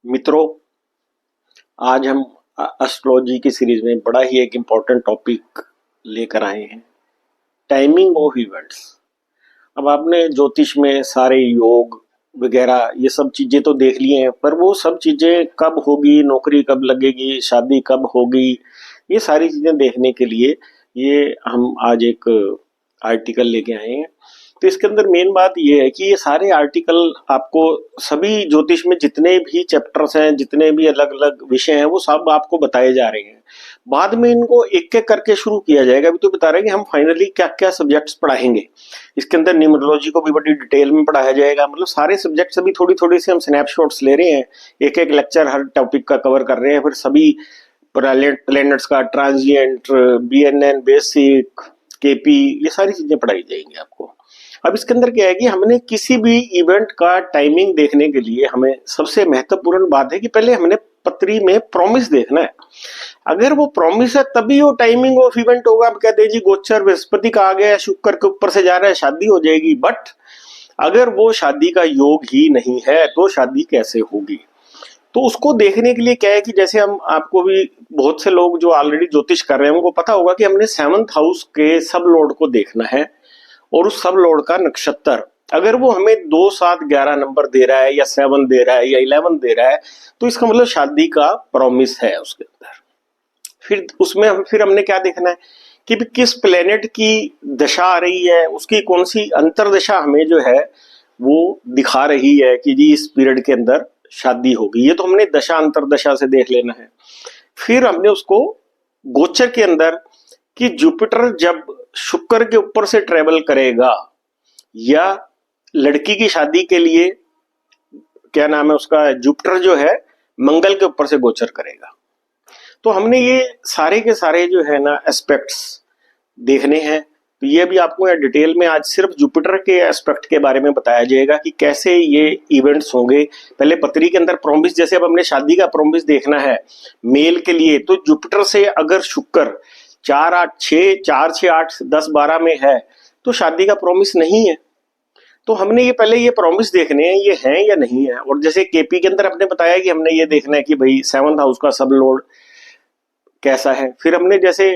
मित्रों, आज हम एस्ट्रोलॉजी की सीरीज में बड़ा ही एक इम्पोर्टेंट टॉपिक लेकर आए हैं, टाइमिंग ऑफ इवेंट्स। अब आपने ज्योतिष में सारे योग वगैरह ये सब चीजें तो देख ली हैं, पर वो सब चीजें कब होगी, नौकरी कब लगेगी, शादी कब होगी, ये सारी चीजें देखने के लिए ये हम आज एक आर्टिकल लेके आए हैं। तो इसके अंदर मेन बात ये है कि ये सारे आर्टिकल आपको सभी ज्योतिष में जितने भी चैप्टर्स हैं, जितने भी अलग अलग विषय हैं, वो सब आपको बताए जा रहे हैं। बाद में इनको एक एक करके शुरू किया जाएगा। अभी तो बता रहे हैं कि हम फाइनली क्या क्या सब्जेक्ट्स पढ़ाएंगे। इसके अंदर न्यूमरोलॉजी को भी बड़ी डिटेल में पढ़ाया जाएगा। मतलब सारे सब्जेक्ट्स अभी थोड़ी थोड़ी से हम स्नैपशॉट्स ले रहे हैं, एक एक लेक्चर हर टॉपिक का कवर कर रहे हैं। फिर सभी प्लैनेट्स का ट्रांजिएंट, बीएनएन, बेसिक, केपी, ये सारी चीजें पढ़ाई जाएंगी आपको। अब इसके अंदर क्या है कि हमने किसी भी इवेंट का टाइमिंग देखने के लिए हमें सबसे महत्वपूर्ण बात है कि पहले हमने पत्री में प्रॉमिस देखना है। अगर वो प्रॉमिस है तभी वो टाइमिंग ऑफ इवेंट होगा। आप कहते हैं जी गोचर बृहस्पति का आ गया, शुक्र के ऊपर से जा रहा है, शादी हो जाएगी। बट अगर वो शादी का योग ही नहीं है तो शादी कैसे होगी? तो उसको देखने के लिए क्या है कि जैसे हम आपको भी बहुत से लोग जो ऑलरेडी ज्योतिष कर रहे हैं उनको पता होगा कि हमने 7th हाउस के सब लॉर्ड को देखना है, और उस सब लॉर्ड का नक्षत्र अगर वो हमें 2, 7, 11 नंबर दे रहा है, या 7 दे रहा है, या 11 दे रहा है, तो इसका मतलब शादी का प्रॉमिस है उसके अंदर। फिर उसमें फिर हमने क्या देखना है कि किस प्लेनेट की दशा आ रही है, उसकी कौन सी अंतरदशा हमें जो है वो दिखा रही है कि जी इस पीरियड के अंदर शादी होगी। ये तो हमने दशा अंतरदशा से देख लेना है। फिर हमने उसको गोचर के अंदर कि जुपिटर जब शुक्र के ऊपर से ट्रेवल करेगा, या लड़की की शादी के लिए क्या नाम है उसका, जुपिटर जो है मंगल के ऊपर से गोचर करेगा। तो हमने ये सारे के सारे जो है ना एस्पेक्ट्स देखने हैं। तो ये भी आपको डिटेल में आज सिर्फ जुपिटर के एस्पेक्ट के बारे में बताया जाएगा कि कैसे ये इवेंट्स होंगे। पहले पत्री के अंदर प्रॉमिस, जैसे अब हमने शादी का प्रॉमिस देखना है मेल के लिए, तो जुपिटर से अगर शुक्र 4, 8, 6, 4, 6, 8, 10, 12 में है तो शादी का प्रॉमिस नहीं है। तो हमने ये पहले ये प्रॉमिस देखने हैं, ये हैं या नहीं है। और जैसे केपी के अंदर हमने बताया कि हमने ये देखना है कि भाई 7th हाउस का सब लॉर्ड कैसा है। फिर हमने जैसे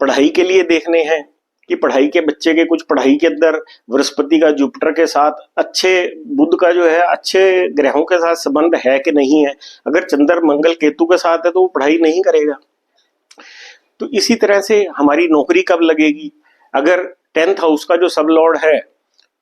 पढ़ाई के लिए देखने हैं कि पढ़ाई के बच्चे के कुछ पढ़ाई के अंदर बृहस्पति का जुपिटर के साथ, अच्छे बुध का जो है अच्छे ग्रहों के साथ संबंध है कि नहीं है। अगर चंद्र मंगल केतु के साथ है तो वो पढ़ाई नहीं करेगा। तो इसी तरह से हमारी नौकरी कब लगेगी, अगर 10th हाउस का जो सब लॉर्ड है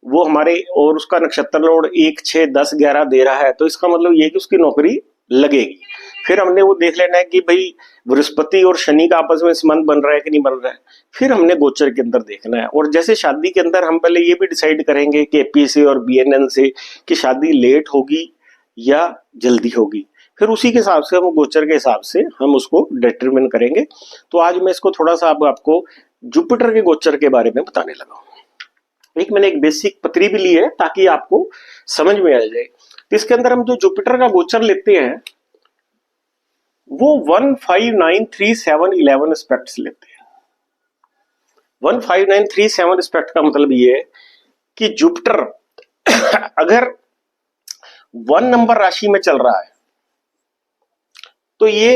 वो हमारे और उसका नक्षत्र लॉर्ड 1, 6, 10, 11 दे रहा है, तो इसका मतलब ये कि उसकी नौकरी लगेगी। फिर हमने वो देख लेना है कि भाई बृहस्पति और शनि का आपस में संबंध बन रहा है कि नहीं बन रहा है। फिर हमने गोचर के अंदर देखना है। और जैसे शादी के अंदर हम पहले ये भी डिसाइड करेंगे केपी से और बीएनएन से कि शादी लेट होगी या जल्दी होगी। फिर उसी के हिसाब से हम गोचर के हिसाब से हम उसको डिटरमिन करेंगे। तो आज मैं इसको थोड़ा सा अब आपको जुपिटर के गोचर के बारे में बताने लगा हूं। मैंने एक बेसिक पत्री भी ली है ताकि आपको समझ में आ जाए। तो इसके अंदर हम जो जुपिटर का गोचर लेते हैं वो 1, 5, 9, 3, 7, 11 एस्पेक्ट्स लेते हैं। 1, 5, 9, 3, 7 एस्पेक्ट का मतलब ये है कि जुपिटर अगर 1 नंबर राशि में चल रहा है तो ये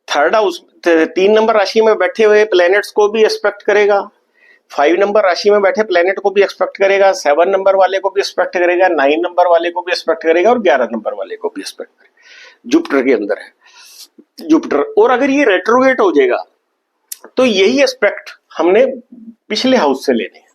3rd हाउस, 3 नंबर राशि में बैठे हुए प्लैनेट्स को भी एक्सपेक्ट करेगा, 5 नंबर राशि में बैठे प्लेनेट को भी एक्सपेक्ट करेगा, 7 नंबर वाले को भी एक्सपेक्ट करेगा, 9 नंबर वाले को भी एक्सपेक्ट करेगा, और 11 नंबर वाले को भी एक्सपेक्ट करेगा। जुपिटर के अंदर है जुपिटर। और अगर ये रेट्रोगेट हो जाएगा तो यही एस्पेक्ट हमने पिछले हाउस से लेने हैं।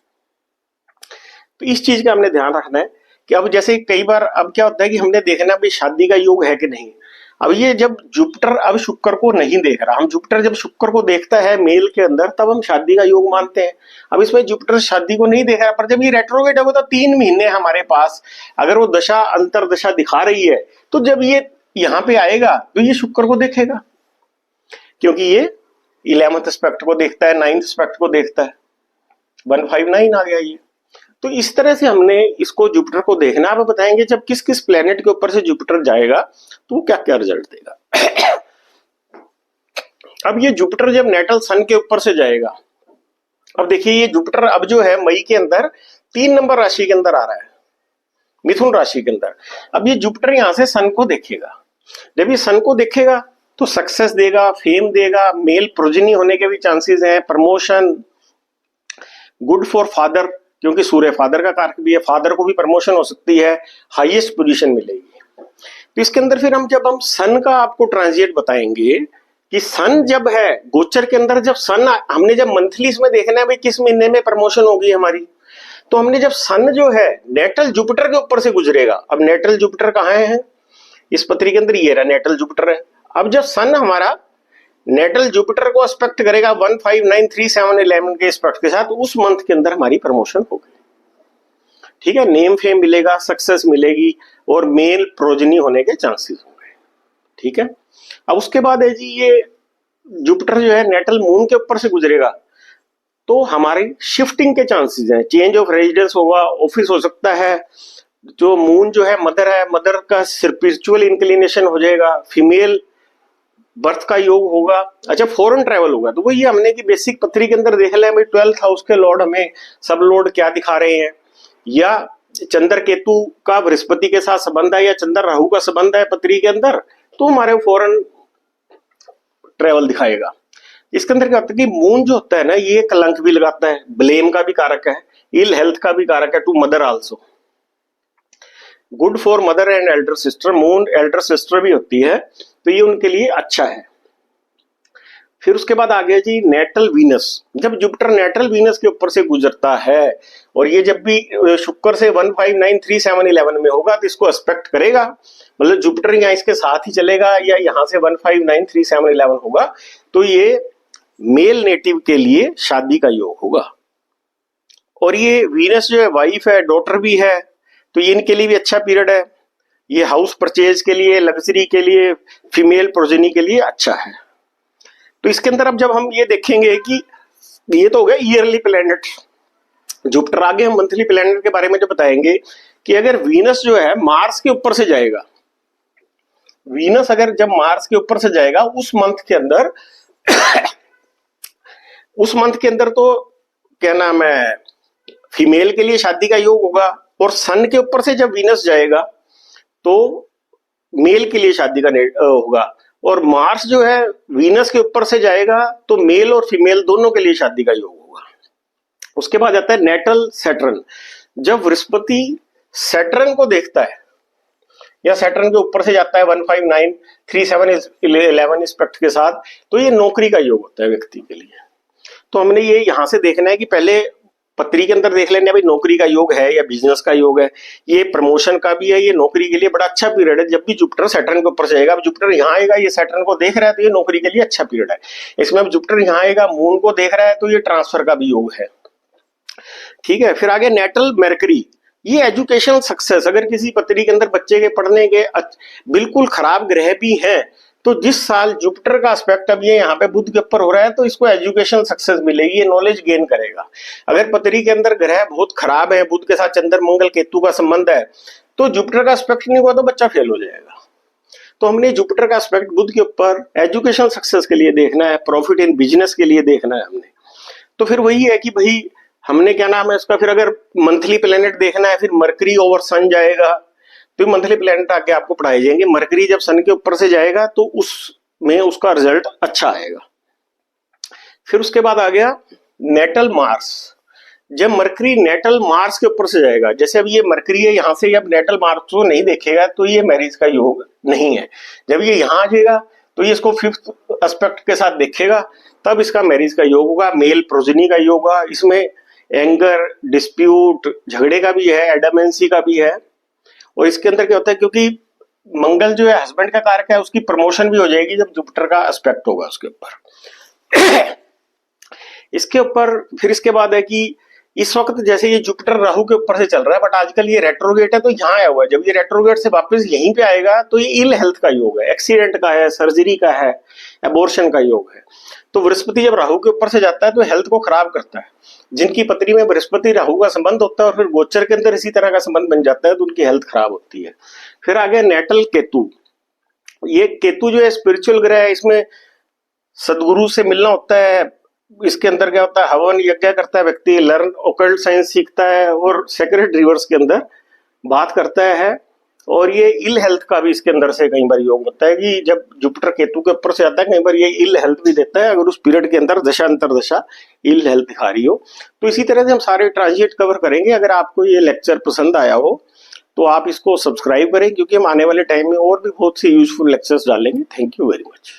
तो इस चीज का हमने ध्यान रखना है कि अब जैसे कई बार अब क्या होता है कि हमने देखना भी शादी का योग है कि नहीं। अब ये जब जुपिटर अब शुक्र को नहीं देख रहा, हम जुपिटर जब शुक्र को देखता है मेल के अंदर तब हम शादी का योग मानते हैं। अब इसमें जुपिटर शादी को नहीं देख रहा, पर जब ये रेट्रोगेट होगा तो 3 महीने हमारे पास अगर वो दशा अंतरदशा दिखा रही है तो जब ये यहाँ पे आएगा तो ये शुक्र को देखेगा, क्योंकि ये 11th एस्पेक्ट को देखता है, 9th एस्पेक्ट को देखता है। 159 आ गया ये। तो इस तरह से हमने इसको जुपिटर को देखना। अब बताएंगे जब किस किस प्लेनेट के ऊपर से जुपिटर जाएगा तो वो क्या क्या रिजल्ट देगा। अब ये जुपिटर जब नेटल सन के ऊपर से जाएगा, अब देखिए ये जुपिटर अब जो है मई के अंदर 3 नंबर राशि के अंदर आ रहा है। मिथुन राशि के अंदर। अब ये जुपिटर यहां से सन को देखेगा, जब ये सन को देखेगा तो सक्सेस देगा, फेम देगा, मेल प्रोजेनी होने के भी चांसेस हैं, प्रमोशन, गुड फॉर फादर, क्योंकि सूर्य फादर का कारक भी है, फादर को भी प्रमोशन हो सकती है, हाईएस्ट पोजीशन मिलेगी। तो इसके अंदर फिर जब हम सन का आपको ट्रांजिट बताएंगे कि सन जब है गोचर के अंदर, जब सन हमने जब मंथली इसमें देखना है भाई किस महीने में प्रमोशन होगी हमारी, तो हमने जब सन जो है नेटल जुपिटर के ऊपर से गुजरेगा। अब नेटल जुपिटर कहाँ है इस पत्री के अंदर, ये रहा नेटल जुपिटर है। अब जब सन हमारा नेटल जुपिटर को एस्पेक्ट करेगा 1 5 9 3 7 11 के एस्पेक्ट के साथ, उस मंथ के अंदर हमारी प्रमोशन होगी, ठीक है, नेम फेम मिलेगा, सक्सेस मिलेगी और मेल प्रोजनी होने के चांसेस होंगे, ठीक है। अब उसके बाद है जी ये जुपिटर जो है नेटल मून के ऊपर से गुजरेगा, तो हमारी शिफ्टिंग के चांसेस हैं, चेंज ऑफ रेजिडेंस होगा, ऑफिस हो सकता है, जो मून जो है मदर है, मदर का स्पिरिचुअल इंक्लिनेशन हो जाएगा, फीमेल बर्थ का योग होगा, अच्छा फॉरेन ट्रैवल होगा। तो वो ये हमने की बेसिक पत्री के अंदर देख लिया भाई 12th हाउस के लॉर्ड हमें सब लॉर्ड क्या दिखा रहे हैं, या चंद्र केतु का बृहस्पति के साथ संबंध है या चंद्र राहु का संबंध है पत्री के अंदर, तो हमारे फॉरेन ट्रैवल दिखाएगा। इसके अंदर क्या होता है कि मून जो होता है ना ये कलंक भी लगाता है, ब्लेम का भी कारक है, इल हेल्थ का भी कारक है, to mother also, good for mother and elder sister, moon elder sister भी होती है, तो ये उनके लिए अच्छा है। फिर उसके बाद आ गया जी नेटल वीनस, जब जुपिटर नेटल वीनस के ऊपर से गुजरता है और ये जब भी शुक्र से 1 5 9 3 7 11 में होगा तो इसको एस्पेक्ट करेगा, मतलब जुपिटर यहाँ इसके साथ ही चलेगा या यहाँ से 1 5 9 3 7 11 होगा, तो ये मेल नेटिव के लिए शादी का योग होगा। और ये वीनस जो है वाइफ है, डॉटर भी है, तो ये इनके लिए भी अच्छा पीरियड है, ये हाउस परचेज के लिए, लग्जरी के लिए, फीमेल प्रोजेनी के लिए अच्छा है। तो इसके अंदर अब जब हम ये देखेंगे कि ये तो हो गया ईयरली प्लैनेट, जुपिटर, आगे हम मंथली प्लैनेट के बारे में जब बताएंगे कि अगर वीनस जो है मार्स के ऊपर से जाएगा, वीनस अगर जब मार्स के ऊपर से जाएगा उस मंथ के अंदर उस मंथ के अंदर तो क्या नाम है फीमेल के लिए शादी का योग होगा, और सन के ऊपर से जब वीनस जाएगा तो मेल के लिए शादी का होगा, और मार्स जो है वीनस के ऊपर से जाएगा तो मेल और फीमेल दोनों के लिए शादी का योग होगा। उसके बाद आता है नेटल सैटर्न, जब बृहस्पति सैटर्न को देखता है या सैटर्न के ऊपर से जाता है 1 5 9 3 7 11 एस्पेक्ट के साथ, तो ये नौकरी का योग होता है व्यक्ति के लिए। तो हमने ये यहां से देखना है कि पहले पत्री के अंदर देख लेना भाई नौकरी का योग है या बिजनेस का योग है, ये प्रमोशन का भी है, ये नौकरी के लिए बड़ा अच्छा पीरियड है। जब भी जुपिटर सैटर्न के ऊपर जाएगा, अब जुपिटर यहाँ आएगा, ये सैटर्न को देख रहा है तो ये नौकरी के लिए अच्छा पीरियड है। इसमें अब जुपिटर यहाँ आएगा, मून को देख रहा है तो ये ट्रांसफर का भी योग है, ठीक है। फिर आगे नेटल मरकरी, ये एजुकेशनल सक्सेस, अगर किसी पत्री के अंदर बच्चे के पढ़ने के बिल्कुल खराब ग्रह भी हैं, तो जिस साल जुपिटर का एस्पेक्ट अब ये यहाँ पे बुध के ऊपर हो रहा है तो इसको एजुकेशनल सक्सेस मिलेगी, ये नॉलेज गेन करेगा। अगर पत्री के अंदर ग्रह बहुत खराब है, बुध के साथ चंद्र मंगल केतु का संबंध है, तो जुपिटर का एस्पेक्ट नहीं हुआ तो बच्चा फेल हो जाएगा। तो हमने जुपिटर का एस्पेक्ट बुध के ऊपर एजुकेशनल सक्सेस के लिए देखना है, प्रॉफिट इन बिजनेस के लिए देखना है हमने। तो फिर वही है कि भाई हमने क्या नाम है उसका, फिर अगर मंथली प्लेनेट देखना है, फिर मरकरी ओवर सन जाएगा, तो मंथली प्लेनेट आगे आपको पढ़ाए जाएंगे। मरकरी जब सन के ऊपर से जाएगा तो उसमें उसका रिजल्ट अच्छा आएगा। फिर उसके बाद आ गया नेटल मार्स, जब मरकरी नेटल मार्स के ऊपर से जाएगा, जैसे अब ये मरकरी है यहाँ से, जब नेटल मार्स को नहीं देखेगा तो ये मैरिज का योग नहीं है। जब ये यहाँ आ जाएगा तो ये इसको 5th एस्पेक्ट के साथ देखेगा, तब इसका मैरिज का योग होगा, मेल प्रोजनी का योग होगा। इसमें एंगर, डिस्प्यूट, झगड़े का भी है, एडमेंसी का भी है। और इसके अंदर क्या होता है, क्योंकि मंगल जो है हस्बैंड का कारक है, उसकी प्रमोशन भी हो जाएगी जब जुपिटर का एस्पेक्ट होगा उसके ऊपर। इसके ऊपर फिर इसके बाद है कि इस वक्त जैसे ये जुपिटर राहु के ऊपर से चल रहा है, बट आजकल ये रेट्रोगेट है तो यहाँ आया हुआ है। जब ये रेट्रोगेट से वापस यहीं पे आएगा तो ये इल हेल्थ का योग है, एक्सीडेंट का है, सर्जरी का है, एबॉर्शन का योग है। तो बृहस्पति जब राहु के ऊपर से जाता है तो हेल्थ को खराब करता है। जिनकी पत्री में बृहस्पति राहु का संबंध होता है और फिर गोचर के अंदर इसी तरह का संबंध बन जाता है तो उनकी हेल्थ खराब होती है। फिर आगे नेटल केतु, ये केतु जो है स्पिरिचुअल ग्रह है, इसमें सदगुरु से मिलना होता है। इसके अंदर क्या होता है, हवन यज्ञ करता है व्यक्ति, लर्न ओकल्ट साइंस सीखता है और सेक्रेट रिवर्स के अंदर बात करता है। और ये इल हेल्थ का भी इसके अंदर से कई बार योग होता है कि जब जुपिटर केतु के ऊपर से आता है, कई बार ये इल हेल्थ भी देता है अगर उस पीरियड के अंदर दशा अंतर दशा इल हेल्थ दिखा रही हो। तो इसी तरह से हम सारे ट्रांजिट कवर करेंगे। अगर आपको ये लेक्चर पसंद आया हो तो आप इसको सब्सक्राइब करें, क्योंकि हम आने वाले टाइम में और भी बहुत से यूजफुल लेक्चर्स डालेंगे। Thank you very much.